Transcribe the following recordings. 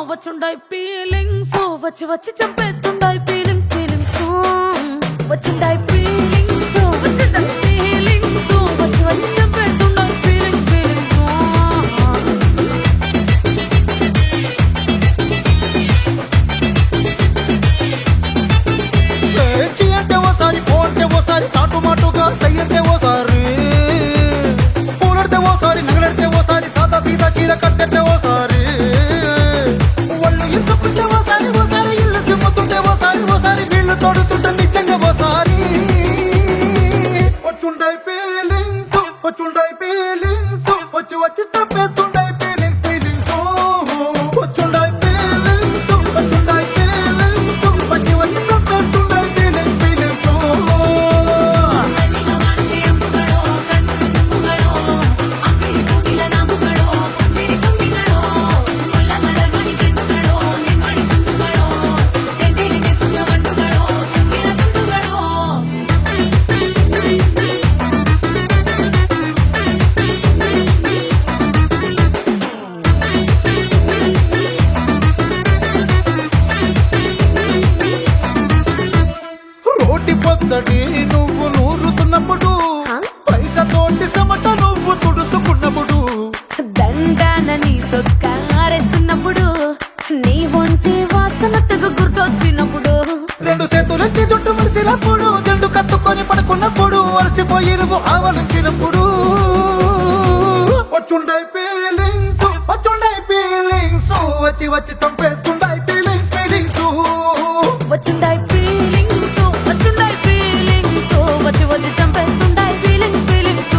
వచ్చుండాయి feelings వచ్చి వచ్చి చంపేస్తుండాయి feelings feelings వచ్చిండాయి feelings వచ్చిండాయి feelings వచ్చి వచ్చి చంపేస్తుండాయి ఫీలింగ్స్ ఫీలింగ్స్ చీ అంటే ఓసారి పోంటే ఓసారి చాటు మాటుగా సయ్యంటే ఓసారి పూలడితే ఓసారి నగలడితే ఓసారి సాదా సీదా చీర కట్టెతే ఓసారి తోడుతుంటే నిజంగా ఓసారి వచ్చుండాయి ఫీలింగ్స్ వచ్చుండాయి ఫీలింగ్స్ వచ్చి వచ్చి చంపేస్తుండాయి ఫీలింగ్స్ ఫీలింగ్స్ వచ్చుండాయి ఫీలింగ్స్ వచ్చుండాయి ఫీలింగ్స్ వచ్చి వచ్చి చంపేస్తుండాయి ఫీలింగ్స్ ఫీలింగ్స్ పొచ్చడి నువ్వు నూరుతున్నప్పుడు బయట తోటి సమట నువ్వు తుడుచుకున్నప్పుడు దండాన నీ సొక్కారేస్తున్నప్పుడు నీ ఒంటి వాసన తెగ గుర్తొచ్చినప్పుడు రెండు చేతులెత్తి జుట్టు ముడిసినప్పుడు జండు కత్తుకొని పడుకున్నప్పుడు అలసిపోయి నువ్వు ఆవలించినప్పుడు వచ్చుండాయి ఫీలింగ్స్ వచ్చుండాయి ఫీలింగ్స్ వచ్చి వచ్చి చంపేస్తుండాయి ఫీలింగ్స్ ఫీలింగ్స్ వచ్చిండాయి ఫీలింగ్స్ వచ్చిండాయి ఫీలింగ్స్ వచ్చి వచ్చి చంపేస్తుండాయి ఫీలింగ్స్ ఫీలింగ్స్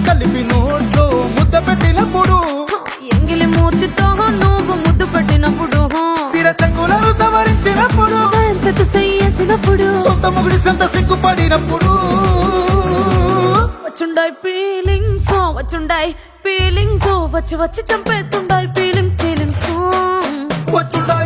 కలిపి నోట్లో ముద్ద పెట్టినప్పుడు ఎంగిలి మూతితో నువ్వు ముద్దు పెట్టినప్పుడు శిరసంగులను సవరించినప్పుడు సైన్సెత్ చేసినప్పుడు సొంత ముగుడి సొంత సిగ్గుపడినప్పుడు వచ్చుండాయి ఫీలింగ్స్ వచ్చుండాయి ఫీలింగ్స్ వచ్చి వచ్చి చంపేస్తుండాయి ఫీలింగ్స్ ఫీలింగ్స్ వచ్చుండాయి